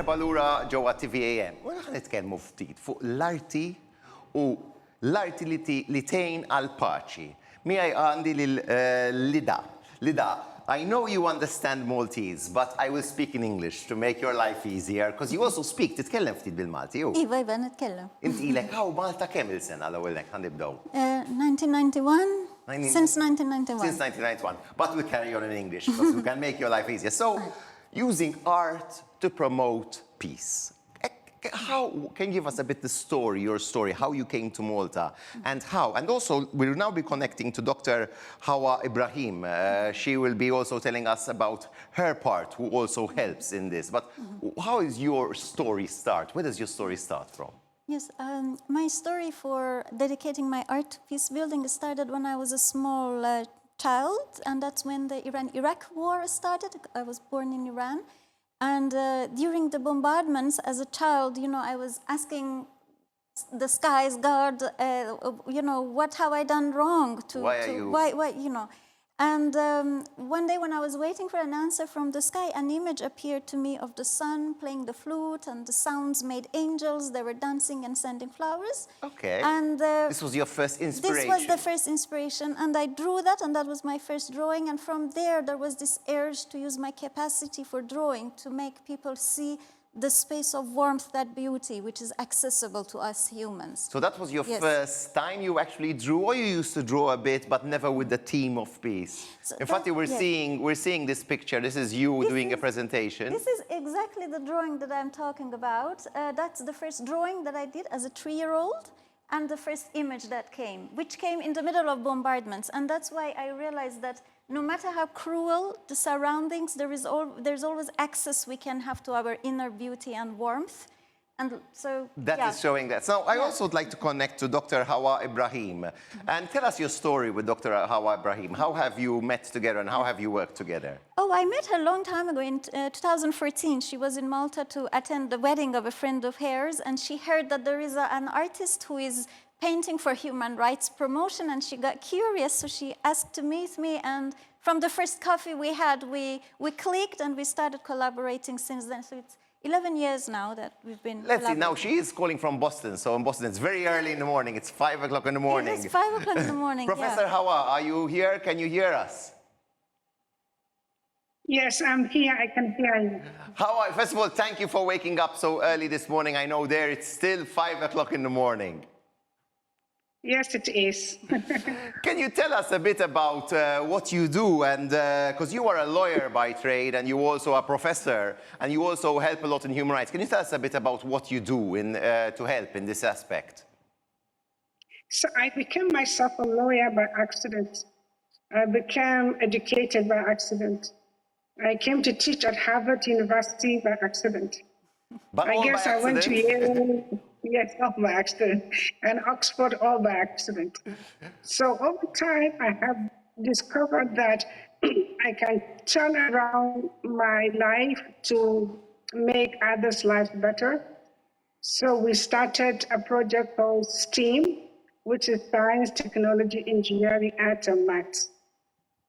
Merħba lura ġewwa TVAM. U aħna nitkellmu ftit fuq l-arti u l-arti li tgħin għal paċi. Miegħi għandi lil Lida. Lida, I know you understand Maltese, but I will speak in English to make your life easier, because you also speak, titkellem ftit bil-Malti, ju? Iva, nitkellem. Inti ilek hawn Malta kemm il-sena l-ewwel nek ħanibdew? 1991. Since 1991. Since 1991. But we'll carry on in English, because we can make your life easier. So, using art to promote peace. How can you give us a bit the story, your story, how you came to Malta and how? And also, we'll now be connecting to Dr Hauwa Ibrahim. She will be also telling us about her part, who also helps in this. But how is your story start? Where does your story start from? Yes, my story for dedicating my art to peace building started when I was a small child, and that's when the Iran-Iraq war started. I was born in Iran. And during the bombardments, as a child, you know, I was asking the skies God, you know, what have I done wrong? Why, you know? And one day when I was waiting for an answer from the sky, an image appeared to me of the sun playing the flute, and the sounds made angels. They were dancing and sending flowers. Okay. And this was your first inspiration? This was the first inspiration. And I drew that, and that was my first drawing. And from there was this urge to use my capacity for drawing to make people see the space of warmth, that beauty, which is accessible to us humans. So that was your first time you actually drew, or you used to draw a bit, but never with the theme of peace? So in fact, we're seeing this picture. This is you doing a presentation. This is exactly the drawing that I'm talking about. That's the first drawing that I did as a 3-year-old, and the first image that came, which came in the middle of bombardments. And that's why I realized that no matter how cruel the surroundings, there's always access we can have to our inner beauty and warmth. And so, that is showing that. So I also would like to connect to Dr Hauwa Ibrahim. And tell us your story with Dr Hauwa Ibrahim. How have you met together and how have you worked together? Oh, I met her a long time ago in 2014. She was in Malta to attend the wedding of a friend of hers, and she heard that there is an artist who is painting for human rights promotion, and she got curious, so she asked to meet me, and from the first coffee we had, we clicked, and we started collaborating since then. So it's 11 years now that we've been Let's see, now she is calling from Boston, so in Boston it's very early in the morning, it's 5 o'clock in the morning. It is 5 o'clock in the morning, Professor Hauwa, are you here? Can you hear us? Yes, I'm here. I can hear you. Hauwa, first of all, thank you for waking up so early this morning. I know there it's still 5 o'clock in the morning. Yes, it is. Can you tell us a bit about what you do? And because you are a lawyer by trade, and you also a professor, and you also help a lot in human rights. Can you tell us a bit about what you do to help in this aspect? So I became myself a lawyer by accident. I became educated by accident. I came to teach at Harvard University by accident. But I guess I went to Yale. Yes, all by accident, and Oxford all by accident. So over time, I have discovered that I can turn around my life to make others' lives better. So we started a project called STEAM, which is Science, Technology, Engineering, Art, and Maths.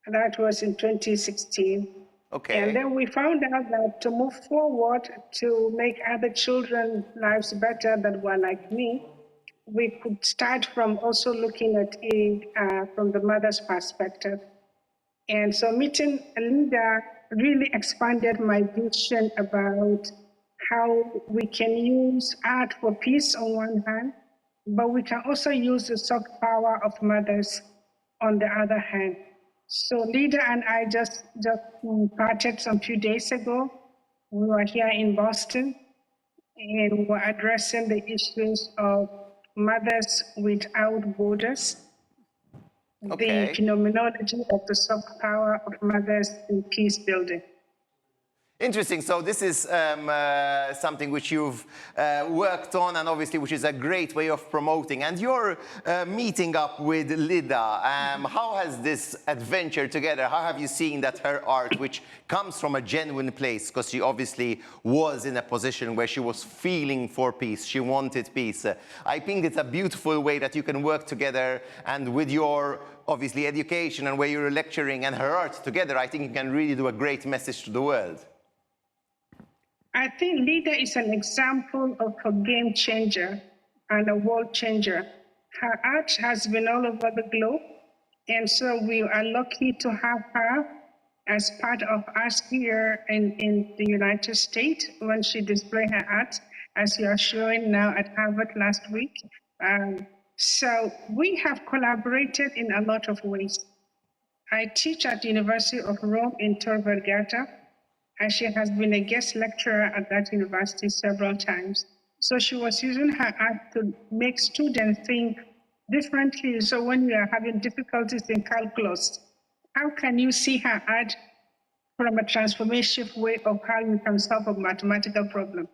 And that was in 2016. Okay. And then we found out that to move forward to make other children's lives better that were like me, we could start from also looking at it from the mother's perspective. And so meeting a leader really expanded my vision about how we can use art for peace on one hand, but we can also use the soft power of mothers on the other hand. So Lida and I just parted some few days ago. We were here in Boston, and we were addressing the issues of mothers without borders, the phenomenology of the soft power of mothers in peace building. Interesting. So this is something which you've worked on, and obviously which is a great way of promoting. And you're meeting up with Lida. How has this adventure together, how have you seen that her art, which comes from a genuine place, because she obviously was in a position where she was feeling for peace, she wanted peace. I think it's a beautiful way that you can work together, and with your obviously education and where you're lecturing and her art together, I think you can really do a great message to the world. I think Lida is an example of a game changer and a world changer. Her art has been all over the globe, and so we are lucky to have her as part of us here in the United States when she displayed her art, as you are showing now at Harvard last week. So we have collaborated in a lot of ways. I teach at the University of Rome in Tor Vergata, and she has been a guest lecturer at that university several times. So she was using her art to make students think differently. So when you are having difficulties in calculus, how can you see her art from a transformative way of how you can solve a mathematical problem?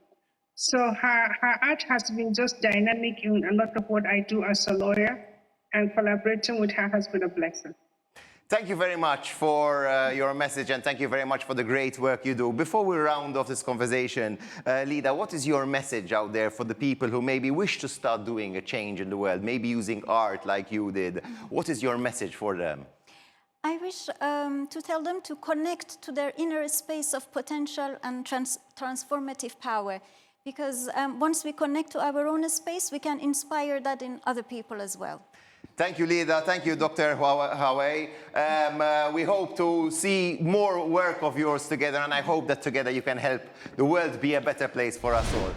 So her art has been just dynamic in a lot of what I do as a lawyer, and collaborating with her has been a blessing. Thank you very much for your message, and thank you very much for the great work you do. Before we round off this conversation, Lida, what is your message out there for the people who maybe wish to start doing a change in the world, maybe using art like you did? What is your message for them? I wish to tell them to connect to their inner space of potential and transformative power, because once we connect to our own space, we can inspire that in other people as well. Thank you, Lida. Thank you, Dr. Hauwa. We hope to see more work of yours together, and I hope that together you can help the world be a better place for us all.